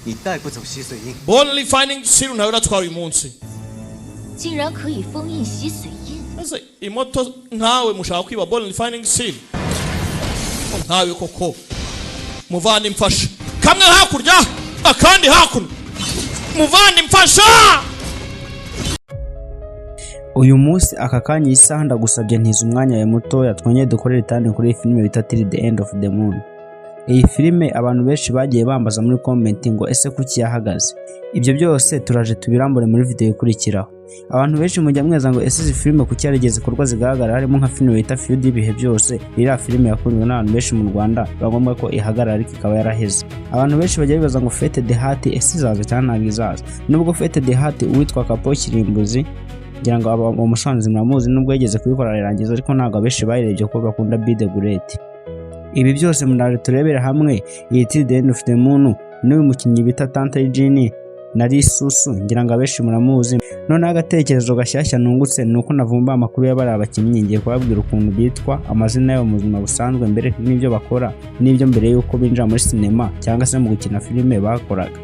你带不走洗水印。Only finding seal nawe uratwara uyu munsi. 竟然可以封印洗水印。Ese imoto nkawe mushaka kwiba only finding seal. Nkawe koko. Muvandi mfasha. Kamwe hakurya akandi hakuno. Muvandi mfasha. Uyu munsi aka kanya isaha ndagusabye ntiza umwanya wawe mutoya twongeye dukorera itani kuri filime bita Till the End of the Moon. Iyi filime abantu benshi bagiye bambaza muri comment ngo ese kuki yahagaze. Ibyo byose turaje tubirambure muri video ikurikiraho. Abantu benshi mujya mweza ngo ese izi filime kuki yarigeze kurwa zigaragara harimo nka filime bita Feud ibihe byose. Iriya filime yakunzwe n'abantu benshi mu Rwanda bagomba ko ihagarara ariko ikaba yaraheze. Abantu benshi bajya bibaza ngo Fete the Heart ese izaza cyangwa ntabwo izaza. Nubwo Fete the Heart uwitwa Kapo Kirimbuzi ngira ngo aba umusanzi muramuzi nubwo yigeze kubikora rirangiza ariko ntabwo abeshi bayirebye ko bakunda Be the Great. Ibi byose munare turebera hamwe iyi Till the End of the Moon n'uyu mukinnyi bita Tante Eugene na Risusu ngira ngo abeshi muramuzi. None agatekerezo gashyashya nungutse nuko navumba amakuru y'abari abakinnyi ngiye kubabwira ukuntu bitwa amazina yabo mu buzima busanzwe mbere n'ibyo bakora n'ibyo mbere yuko binjira muri sinema cyangwa se mu gukina filime bakoraga.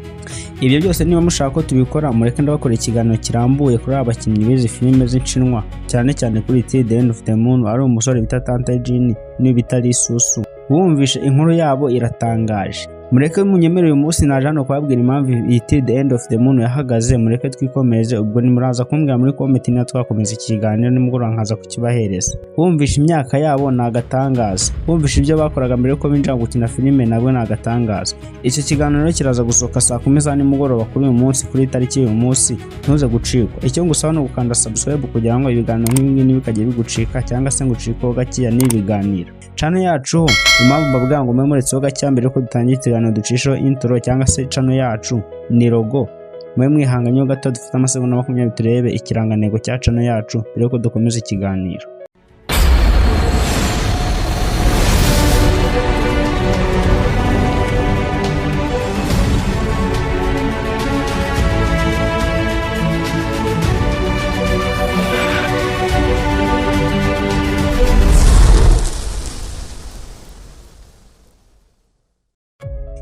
Ibyo byose niba mushaka ko tubikora mureke ndabakora ikiganiro kirambuye kuri abakinnyi b'izi filime z'inshinwa cyane cyane kuri Till the End of the Moon ari umusore bita Tante Eugene n'ibita Risusu. Bumvishe inkuru yabo iratangaje. Mureke munyemerere uyu munsi naje hano kubabwira impamvu iyi Till the End of the Moon yahagaze. Mureke twikomeze ubwo ni muraza kumbwira muri comment niba twakomeza ikiganiro nimugoroba nkaza kukibahereza. Bumvishe imyaka yabo nagatangaza. Bumvishe ibyo bakoraga mbere ko binjira gukina filime nabwo nagatangaza. Icyo kiganiro kiraza gusohoka saa 10 za nimugoroba kuri uyu munsi kuri tariki y'uyu munsi ntuze gucikwa. Icyo ngusaba no gukanda subscribe kugira ngo ibiganiro nk'ibi nibikajye bigucika cyangwa se nguciko gakiya n'ibiganiro. Channel yacu impamvu mbabwira ngo mwemuretseho gacya mbere ko dutangiye ikiganiro ducisho intro cyangwa se channel yacu ni logo. Mwe mwihanganye gato dufite amasegonda 20 turebe ikirangantego cya channel yacu mbere ko dukomeza ikiganiro.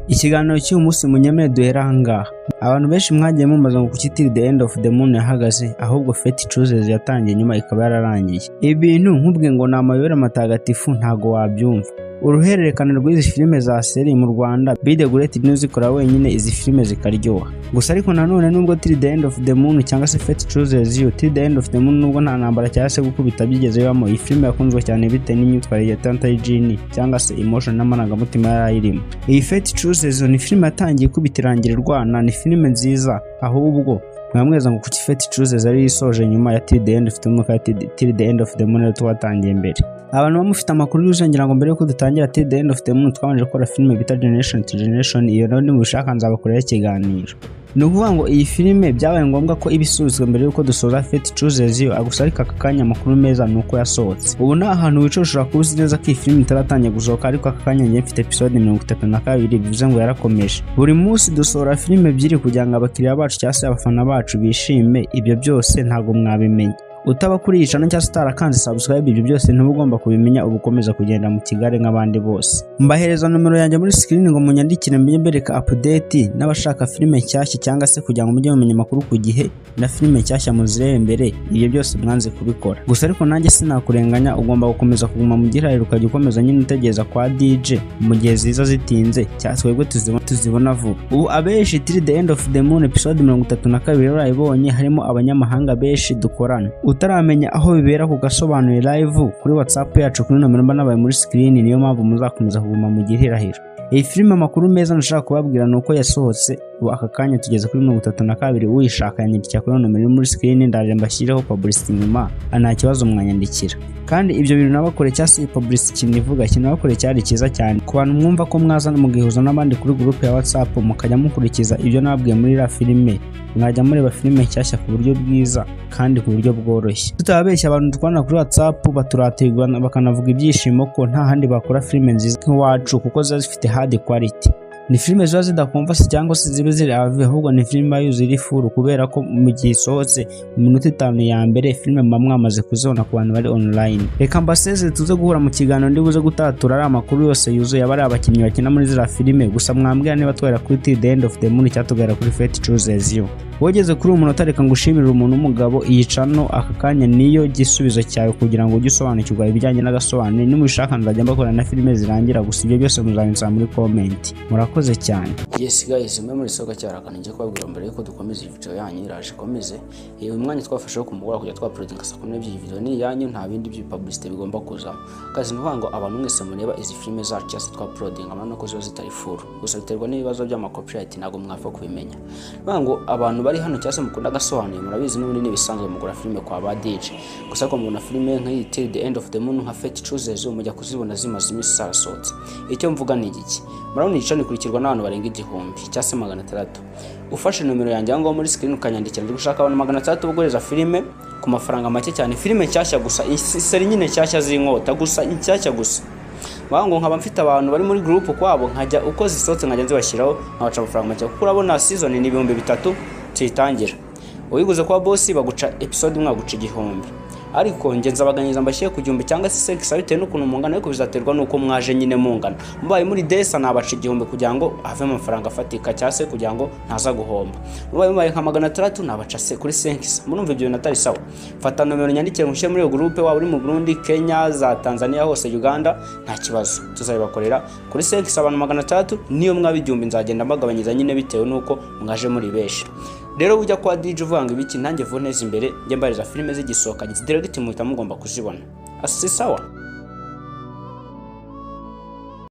Ikiganiro cy'uyu munsi munyemere duhera ahangaha. Abantu benshi mwagiye mumaza ngo kuki Till the End of the Moon yahagaze ahubwo Fate Chooses yatangiye nyuma ikaba yararangiye. Ibintu nkubwe ngo ni amayobera matagatifu ntago wabyumva. Uruhererekane rw'izi filime za seri mu Rwanda Be the Great n'uzikora wenyine izi filime zikaryoha. Gusa ariko nanone nubwo Till the End of the Moon cyangwa se Fate Chooses you Till the End of the Moon nubwo nta ntambara cyangwa se gukubita byigeze bibamo iyi filime yakunzwe cyane bitewe n'imyitwarire ya Tante Eugene cyangwa se emotion n'amarangamutima yarayirimo. Iyi Fate Chooses ni filime yatangiye kubitirangira Rwanda ni filime nziza ahubwo mwamweza ngo kuki Fate Chooses ari isoje nyuma ya Till the End of the Moon Till the End of the Moon twatangiye mbere. Abantu bamufite amakuru yuzengira ngo mbere yuko dutangira Till the End of the Moon twabanje gukora filime bita Generation to Generation iyo none mushaka nzabakorera ikiganiro. Ni ukuvuga ngo iyi filime byabaye ngombwa ko ibisuzwe mbere yuko dusoza Fate Chooses yo gusa ariko aka kanya amakuru meza nuko yasohotse. Ubu na ahantu wicoshora kubuzi neza ko iyi filime itaratangiye gusohoka ariko aka kanya ngiye mfite episode 32 bivuze ngo yarakomeje. Buri munsi dusohora filime ebyiri kugira ngo abakiriya bacu cyangwa se abafana bacu bishime. Ibyo byose ntago mwabimenya utaba kuri iyi channel cyangwa utarakanze subscribe. Ibyo byose ntubugomba kubimenya ubukomeza kugenda mu kigare nk'abandi bose. Mbahereza numero yanjye muri screen ngo munyandikire mbenye bereka update n'abashaka filime nshyashya cyangwa se kugira ngo mujye mumenya makuru ku gihe na filime nshyashya muzirebe mbere. Ibyo byose mwanze kubikora gusa ariko nanjye sinakurenganya ugomba gukomeza kuguma mu gihari ukajya ukomeza nyine utegereza kwa DJ mu gihe ziza zitinze cyangwa twebwe tuzibona vuba. Ubu abeshi Till the End of the Moon episode 32 urayibonye harimo abanyamahanga beshi dukorana. Utaramenya aho bibera ku Gasobanuye live kuri WhatsApp yacu kuri nomero mba nabaye muri screen niyo mpamvu muzakomeza kuguma mu gihirahiro. Iyi filime amakuru meza nashaka kubabwira nuko yasohotse aka kanya tugeze kuri 32 uyishaka yandikira kuri nomero muri screen ndaje mbashyireho publicity nyuma nta kibazo mwanyandikira. Kandi ibyo bintu nabakore cyase publicity nivuga kinabakore cyari kiza cyane ku bantu mwumva ko mwazana mugihuza n'abandi kuri group ya WhatsApp mukajya mukurikiza ibyo nababwiye muri la filime. Mwajya mureba filime nshyashya ku buryo bwiza kandi ku buryo bworoshye. Tutabeshya abantu twana kuri WhatsApp baturatirwa bakanavuga ibyishimo ko nta handi bakora filime nziza nk'iwacu kuko zifite hard quality. ni filime ziba zidakumva se cyangwa se zibe ziri avive, ahubwo ni filime yuziri furu kubera ko mu gihe isohotse mu minota 5 ya mbere filime mba mwamaze kuzibona ku bantu bari online. Reka mbaseze tuze guhura mu kiganiro ndibuze gutatura ari amakuru yose yuzuye abari abakinnyi bakina muri zira filime, gusa mwambwira niba twera kuri The End of the Moon cyatugara kuri Fate Chooses You. Wogeze kuri umunota reka ngushimira umuntu umugabo iyi channel aka kanya niyo gisubizo cyawe kugira ngo ujye usobanukirwa ibijyanye n'agasobanuro, nimubishaka nzajya mbakora na filime zirangira, gusa ibyo byose muzabinsaba muri comment. Murakoze cyane. Yes guys, mwe muri soka cyarakana ngiye kubabwira mbere yuko dukomeza iyi video yanyu iraje komeze. Uyu mwanya twafasheho kumugora kujya twauploadinga saa 10 by'iyi video ni yanyu, nta bindi by'publicity bigomba kuzamo. Kazi nuvango abantu mwese mureba izi filime zacu cyase twauploadinga amano ko zo zitari full. Gusa biterwa n'ibibazo by'ama copyright nago mwapfa kubimenya. Vango abantu bari hano cyase mukunda gasobanuye murabizi n'ubundi nibisanzwe mugura filime kwa ba DJ. Gusa ko mubona filime nk'iyi The End of the Moon nka Fate Chooses You mujya kuzibona zimaze imisi sarasotse. Icyo mvuga ni iki? Murabona iyi channel ikurikirwa n'abantu barenga 1000 cyase 600. Ufashe nomero yanjye ngo muri screen ukanyandikira gushaka abantu 600 bugoreza filime ku mafaranga make cyane, filime cyashya gusa iseri nyine cyashya z'inkota gusa inshyashya gusa. Bango nkaba mfite abantu bari muri group kwabo nkajya uko zisotse nkajya nzibashyiraho nkabaca amafaranga make kuko urabona season ni 3,000 citangira. Uyiguze kwa boss baguca episode mwaguca 1000. Ariko nge nzabaganyiza mbashye ku 1000 cyangwa se 6 bitewe n'ukuntu mungana, ariko bizaterwa nuko mwaje nyine mungana. Mubaye muri desa nabaca 1000 kugira ngo have amafaranga afatika cyase kugira ngo ntaza guhomba. Mubaye nka 600 nabaca kuri 5. Murumva ibyo natari sawa. Fata nomero nyandikire mushe muri groupe wa uri mu Burundi, Kenya, za Tanzania hose, Uganda, nta kibazo tuzabibakorera kuri 5 abantu 600 niyo mwabi 1000 nzagenda mbagabanyiza nyine bitewe nuko mwaje muri beshi. Rero ujya kwa DJ uvanga ibiki nanjye voneza imbere njye mbariza filime zigisohoka direct muhita mugomba kuzibona. Asi sawa.